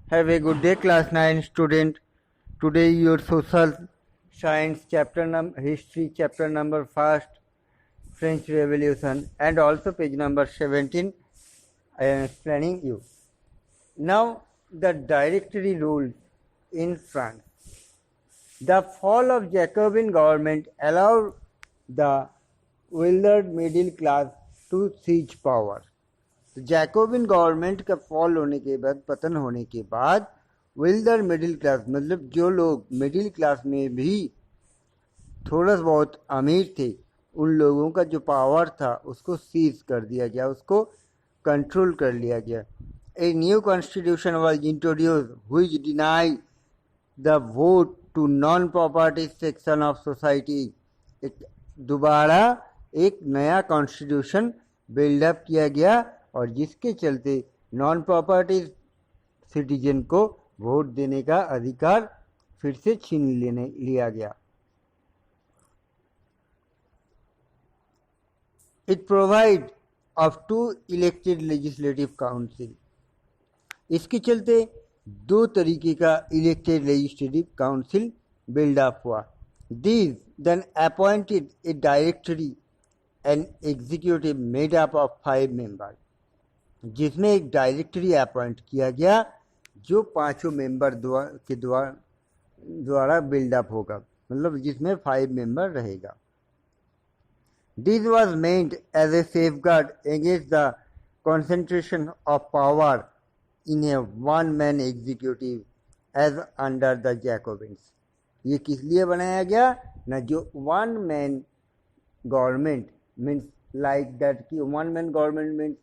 Have a good day, class 9 student. Today your social science history chapter number first, French Revolution, and also page number 17. I am explaining you. Now the directory rule in France. The fall of Jacobin government allowed the withered middle class to seize power. तो Jacobian government का fall होने के बाद, पतन होने के बाद, विल्डर middle class मतलब जो लोग मिडिल क्लास में भी थोड़ा बहुत अमीर थे, उन लोगों का जो पावर था उसको सीज कर दिया गया, उसको कंट्रोल कर लिया गया. A new constitution was introduce which deny the vote to non property section of society. दोबारा एक नया कॉन्स्टिट्यूशन बिल्डअप किया गया और जिसके चलते नॉन प्रॉपर्टी सिटीजन को वोट देने का अधिकार फिर से छीन लिया गया. It provide of 2 elected legislative council. इसके चलते 2 तरीके का इलेक्टेड लेजिस्लेटिव काउंसिल बिल्डअप हुआ. These then appointed a directory and executive made up of 5 members, जिसमें एक डायरेक्टरी अपॉइंट किया गया जो 5 मेंबर के द्वारा बिल्डअप होगा, मतलब जिसमें 5 मेंबर रहेगा. This was meant as a safeguard against the concentration of power in a one man executive as under the Jacobins. ये किस लिए बनाया गया ना, जो one man government means like that कि वन मैन गवर्नमेंट मीन्स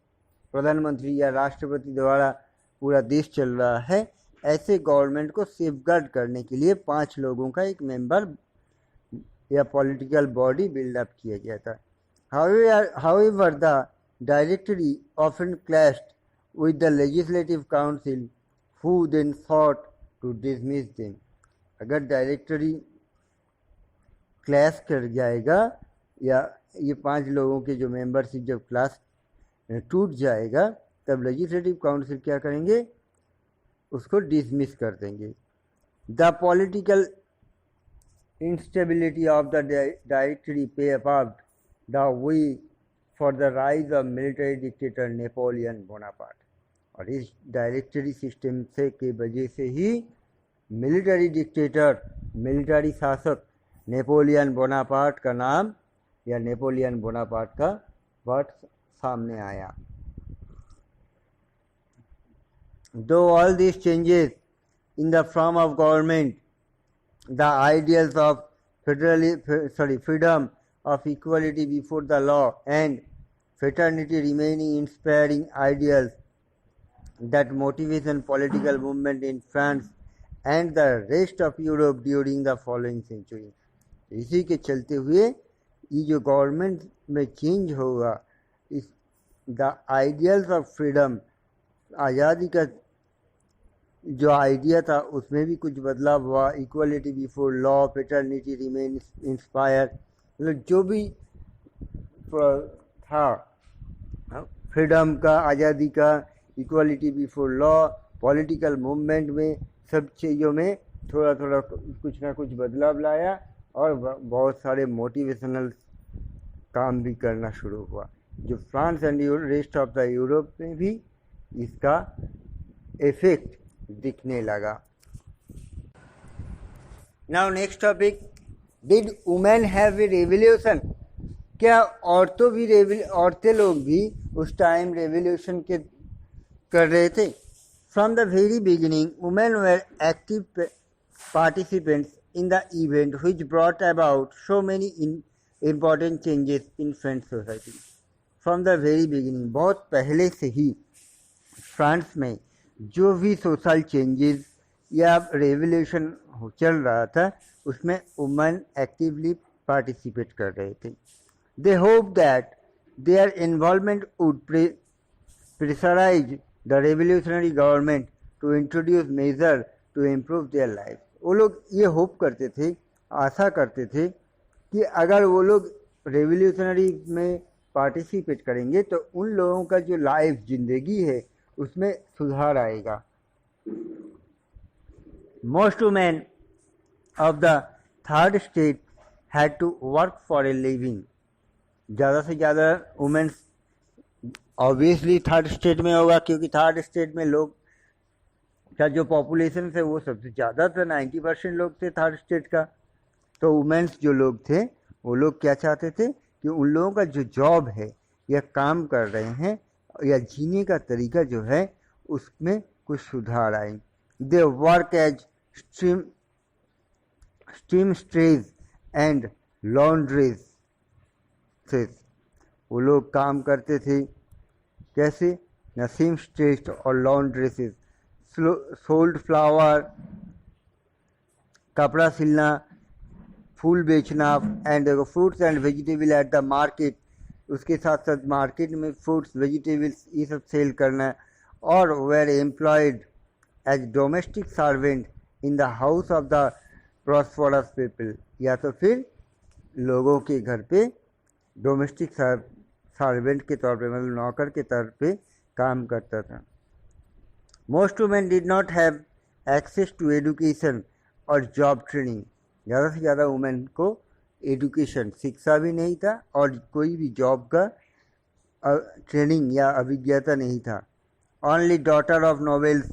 प्रधानमंत्री या राष्ट्रपति द्वारा पूरा देश चल रहा है, ऐसे गवर्नमेंट को सेफगार्ड करने के लिए 5 लोगों का एक मेंबर या पॉलिटिकल बॉडी बिल्डअप किया गया था. However the directory often clashed with the legislative council who then fought to dismiss them. अगर डायरेक्टरी क्लैश कर जाएगा या ये 5 लोगों के जो मेंबरशिप जब क्लास टूट जाएगा, तब लेजिस्लेटिव काउंसिल क्या करेंगे, उसको डिसमिस कर देंगे. The political instability of the directory paved the way for the rise of military dictator Napoleon Bonaparte. और इस डायरेक्टरी सिस्टम से के वजह से ही मिलिट्री डिक्टेटर, मिलिट्री शासक नेपोलियन बोनापार्ट का नाम या नेपोलियन बोनापार्ट का वर्ड सामने आया. Though all these changes in the form of government, the ideals of freedom of equality before the law and fraternity remaining inspiring ideals that motivated political movement in France and the rest of Europe during the following century. इसी के चलते हुए ये जो government में change होगा, इस the ideals of freedom, आज़ादी का जो आइडिया था उसमें भी कुछ बदलाव हुआ. Equality before law, fraternity remain inspire, मतलब जो भी था फ्रीडम का, आज़ादी का, equality before law, political movement में, सब चीज़ों में थोड़ा थोड़ा कुछ ना कुछ बदलाव लाया और बहुत सारे मोटिवेशनल काम भी करना शुरू हुआ, जो France and rest of the Europe में भी इसका इफेक्ट दिखने लगा. Now next topic, did women have a revolution. क्या औरतें लोग भी उस टाइम रेवोल्यूशन के कर रहे थे. From the very beginning women where active participants in the event which brought about so many important changes in French society. From the very beginning, बहुत पहले से ही फ्रांस में जो भी सोशल चेंजेस या रेवोल्यूशन चल रहा था, उसमें वुमेन एक्टिवली पार्टिसिपेट कर रहे थे. They hoped that their involvement would pressurize the revolutionary government to introduce measures to improve their lives. वो लोग ये होप करते थे, आशा करते थे कि अगर वो लोग रेवोल्यूशनरी में पार्टिसिपेट करेंगे तो उन लोगों का जो लाइफ, जिंदगी है, उसमें सुधार आएगा. Most women of the third state had to work for a living. ज़्यादा से ज़्यादा वुमेन्स ऑब्वियसली थर्ड स्टेट में होगा, क्योंकि थर्ड स्टेट में लोग का जो पॉपुलेशन है वो सबसे ज़्यादा था, 90% लोग थे थर्ड स्टेट का। तो वुमेन्स जो लोग थे वो लोग क्या चाहते थे कि उन लोगों का जो जॉब है या काम कर रहे हैं या जीने का तरीका जो है उसमें कुछ सुधार आए। दे वर्क एज स्ट्रीमस्ट्रेज एंड लॉन्ड्रेज, वो लोग काम करते थे कैसे न सीमस्ट्रेज और लॉन्ड्रेसेस, सोल्ड फ्लावर, कपड़ा सिलना, फूल बेचना, and fruits and vegetable at the market, उसके साथ साथ मार्केट में फ्रूट्स वेजिटेबल्स ये सब सेल करना, और were employed as domestic servant in the house of the prosperous people, या तो फिर लोगों के घर पे डोमेस्टिक सर्वेंट के तौर पे, मतलब नौकर के तौर पे काम करता था। Most women did not have access to education और जॉब ट्रेनिंग, ज़्यादा से ज़्यादा वुमेन को एजुकेशन शिक्षा भी नहीं था और कोई भी जॉब का ट्रेनिंग या अभिज्ञता नहीं था। ओनली डॉटर ऑफ नोबल्स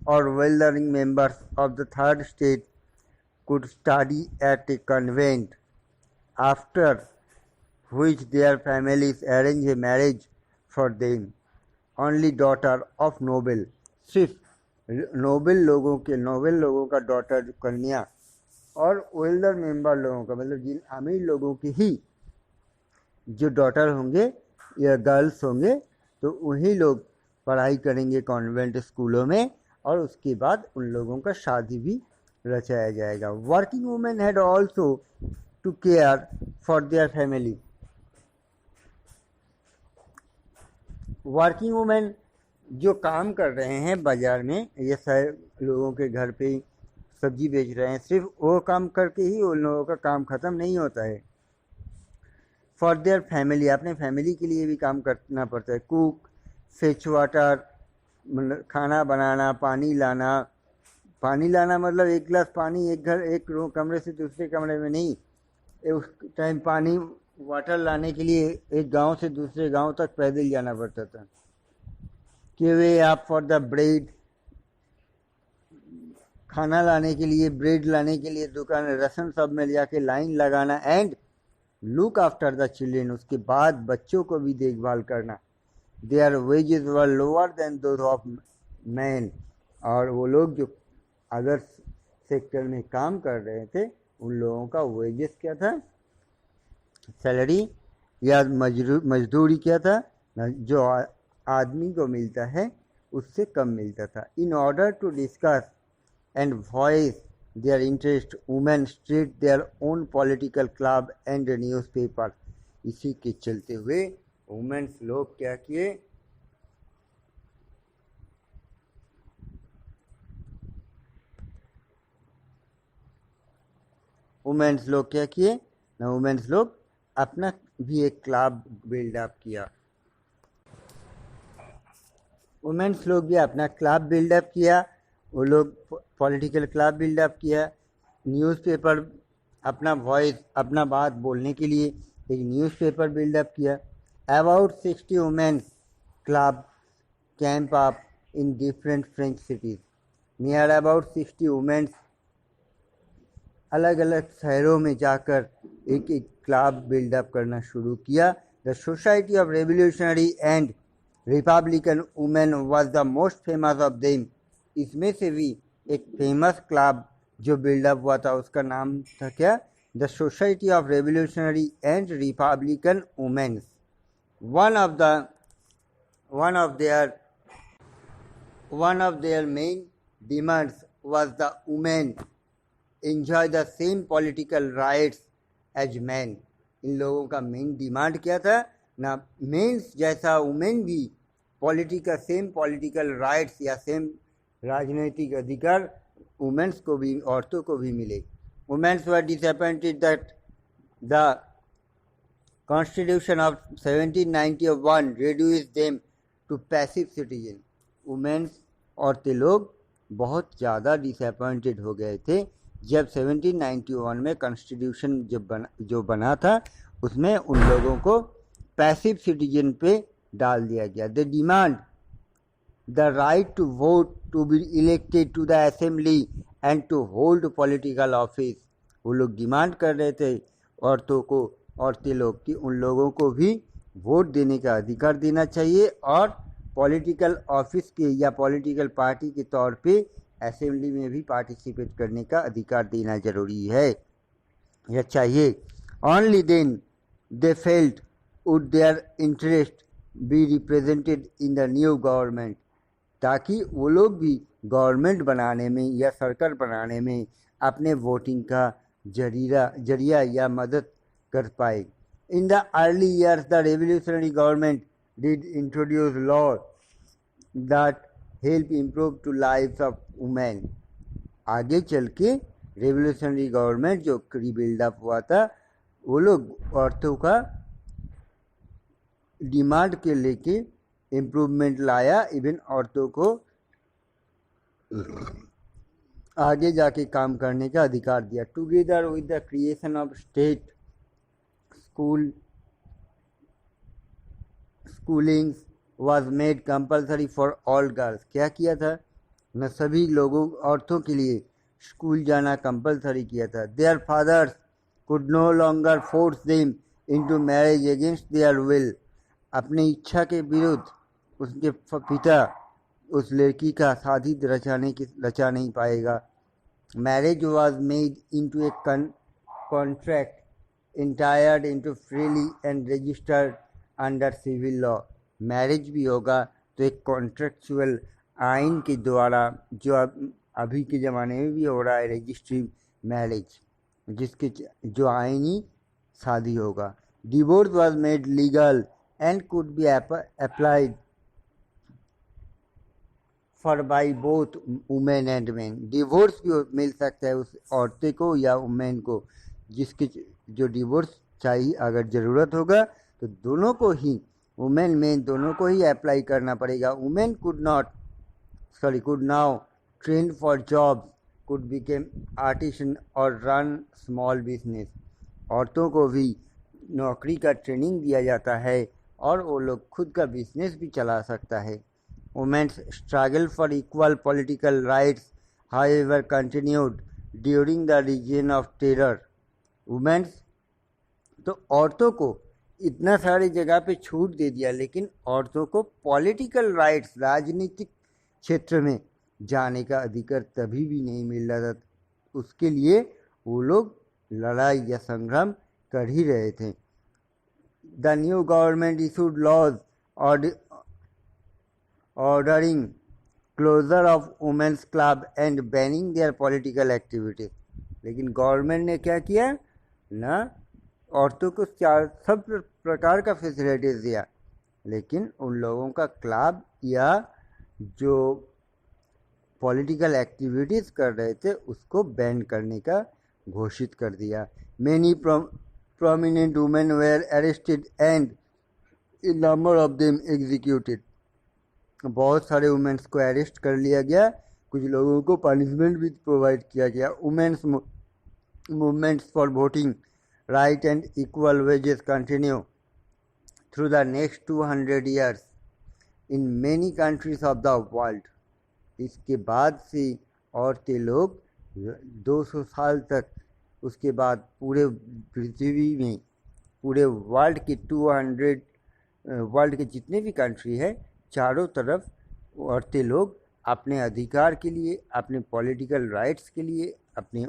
और well earning members of the third state could study at a convent, after which their families arrange a marriage for them. Only daughter of noble, सिर्फ Nobel लोगों का daughter कन्या और welder member लोगों का, मतलब जिन अमीर लोगों की ही जो डॉटर होंगे या गर्ल्स होंगे तो वही लोग पढ़ाई करेंगे कॉन्वेंट स्कूलों में, और उसके बाद उन लोगों का शादी भी रचाया जाएगा। Working women had also to care for their family, working women जो काम कर रहे हैं बाजार में, ये सारे लोगों के घर पे सब्जी बेच रहे हैं, सिर्फ वो काम करके ही उन लोगों का काम ख़त्म नहीं होता है। फॉर देयर फैमिली, अपने फैमिली के लिए भी काम करना पड़ता है। कुक, फेच वाटर, मतलब खाना बनाना, पानी लाना मतलब एक गिलास पानी एक कमरे से दूसरे कमरे में नहीं, उस टाइम पानी वाटर लाने के लिए एक गांव से दूसरे गांव तक पैदल जाना पड़ता था। वे आप फॉर द ब्रेड, खाना लाने के लिए, ब्रेड लाने के लिए दुकान रसन सब में जाके लाइन लगाना, and look after the children, उसके बाद बच्चों को भी देखभाल करना। Their wages were lower than those of man, और वो लोग जो अदर सेक्टर में काम कर रहे थे उन लोगों का वेजेस क्या था, सैलरी या मजदूरी क्या था, जो आदमी को मिलता है उससे कम मिलता था। In order to discuss and voice their interest, women started their own political club and newspaper. इसी के चलते हुए वुमेन्स लोग क्या किए, वुमेन्स लोग क्या किए ना, वुमेन्स लोग अपना भी एक क्लब बिल्डअप किया। वुमेन्स लोग भी अपना क्लब बिल्डअप किया, वो लोग पॉलिटिकल क्लब बिल्डअप किया, न्यूज़पेपर, अपना वॉइस, अपना बात बोलने के लिए एक न्यूज़पेपर बिल्डअप किया। About 60 womens club came up in different French cities, near about 60 womens अलग अलग शहरों में जाकर एक क्लब बिल्डअप करना शुरू किया। The society of revolutionary and Republican women was the most famous of them, इसमें से भी एक फेमस क्लब जो बिल्डअप हुआ था उसका नाम था क्या, the society of revolutionary and Republican women. One of their main demands was the women enjoy the same political rights as men। इन लोगों का मेन डिमांड क्या था ना, मेंस जैसा वुमेन भी सेम पॉलिटिकल राइट्स या सेम राजनीतिक अधिकार वुमेन्स को भी, औरतों को भी मिले। Womens were disappointed that the constitution of 1791 reduced them to passive citizen। Womens औरतें लोग बहुत ज़्यादा डिसअपॉइंटेड हो गए थे जब 1791 में कॉन्स्टिट्यूशन जो बना था उसमें उन लोगों को पैसिव सिटीजन पे डाल दिया गया। They demand the right to vote, to be elected to the assembly and to hold political office. वो लोग डिमांड कर रहे थे औरतें लोग कि उन लोगों को भी वोट देने का अधिकार देना चाहिए और पॉलिटिकल ऑफिस के या पॉलिटिकल पार्टी के तौर पे असेंबली में भी पार्टिसिपेट करने का अधिकार देना जरूरी है या चाहिए। Only then they felt would their interest be represented in the new government, ताकि वो लोग भी गवर्नमेंट बनाने में या सरकार बनाने में अपने वोटिंग का जरिया या मदद कर पाए। In the early years the revolutionary government did introduce law that help improve to life of women. आगे चल के रेवोल्यूशनरी गवर्नमेंट जो रीबिल्डअप हुआ था वो लोग औरतों का डिमांड के लेके इम्प्रूवमेंट लाया, इवन औरतों को आगे जाके काम करने का अधिकार दिया। Together with the creation of state schooling was made compulsory for all girls. क्या किया था न, सभी लोगों औरतों के लिए स्कूल जाना कंपलसरी किया था। Their fathers could no longer force them into marriage against their will. अपनी इच्छा के विरुद्ध उसके पिता उस लड़की का शादी रचा नहीं पाएगा। Marriage was made into a contract entered into freely and registered under civil law. Marriage भी होगा तो एक कॉन्ट्रेक्चुअल आइन के द्वारा, जो अभी के ज़माने में भी हो रहा है रजिस्ट्री मैरिज, जिसके जो आइनी शादी होगा। Divorce was made legal and could be applied for by both women and main. Divorce भी मिल सकता है उस औरतें को या वुमेन को, जिसके जो डिवोर्स चाहिए अगर ज़रूरत होगा तो दोनों को ही, वुमेन मेन दोनों को ही अप्लाई करना पड़ेगा। Women could now train for jobs, could became artisan और रन स्मॉल बिजनेस। औरतों को भी नौकरी का ट्रेनिंग दिया जाता है और वो लोग खुद का बिजनेस भी चला सकता है। Women's struggle for equal political rights, however, continued during the Reign of Terror. Women's तो औरतों को इतना सारी जगह पे छूट दे दिया, लेकिन औरतों को पॉलिटिकल राइट्स, राजनीतिक क्षेत्र में जाने का अधिकार तभी भी नहीं मिल रहा था। उसके लिए वो लोग लड़ाई या संग्राम कर ही रहे थे। The new government issued laws ordering closure of women's club and banning their political activities। लेकिन गवर्नमेंट ने क्या किया ना, औरतों को सब प्रकार का फैसिलिटीज दिया, लेकिन उन लोगों का क्लब या जो पॉलिटिकल एक्टिविटीज़ कर रहे थे उसको बैन करने का घोषित कर दिया। Many prominent women were arrested and a number of them executed। बहुत सारे वुमेन्स को अरेस्ट कर लिया गया, कुछ लोगों को पनिशमेंट भी प्रोवाइड किया गया। Womens movements for voting right and equal wages continue through the next 200 years in many countries of the world. इसके बाद से औरतें लोग 200 साल तक, उसके बाद पूरे पृथ्वी में, पूरे वर्ल्ड के 200 वर्ल्ड के जितने भी कंट्री है चारों तरफ औरतें लोग अपने अधिकार के लिए, अपने पॉलिटिकल राइट्स के लिए, अपने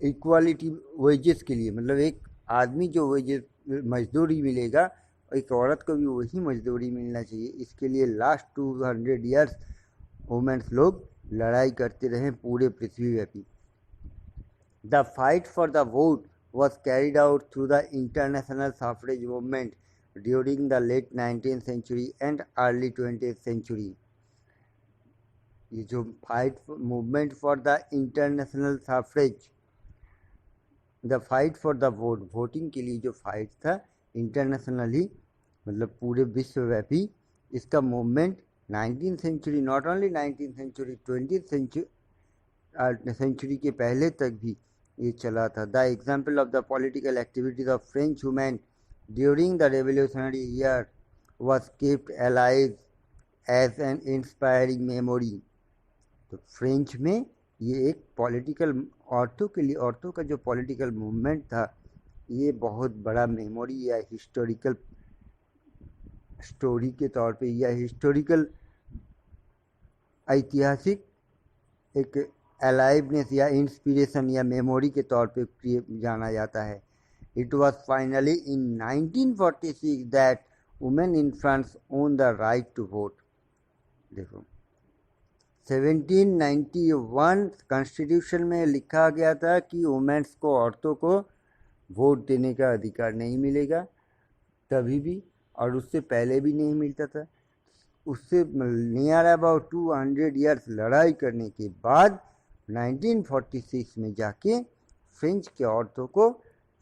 इक्वालिटी वेजेस के लिए, मतलब एक आदमी जो वेजेस मजदूरी मिलेगा एक औरत को भी वही मजदूरी मिलना चाहिए। इसके लिए लास्ट 200 years वुमेन्स लोग लड़ाई करते रहे पूरे पृथ्वी व्यापी। The fight for the vote was carried out through the international suffrage movement during the late 19th century and early 20th century। ये जो fight movement for the international suffrage, the fight for the vote, voting के लिए जो fight था internationally, मतलब पूरे विश्वव्यापी, इसका movement 19th century, not only 19th century, 20th century के पहले तक भी ये चला था. The example of the political activities of French women during the revolutionary year was kept alive as an inspiring memory. तो फ्रेंच में ये एक पॉलिटिकल, औरतों का जो पॉलिटिकल मूवमेंट था, ये बहुत बड़ा मेमोरी या हिस्टोरिकल स्टोरी के तौर पे या हिस्टोरिकल ऐतिहासिक एक अलाइवनेस या इंस्पिरेशन या मेमोरी के तौर पे जाना जाता है. It was finally in 1946 that women in France won the right to vote. देखो 1791 कॉन्स्टिट्यूशन में लिखा गया था कि वुमेन्स को, औरतों को वोट देने का अधिकार नहीं मिलेगा तभी भी, और उससे पहले भी नहीं मिलता था. उससे नियर अबाउट 200 ईयर्स लड़ाई करने के बाद 1946 में जाके फ्रेंच के औरतों को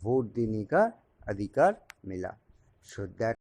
वोट देने का अधिकार मिला. So that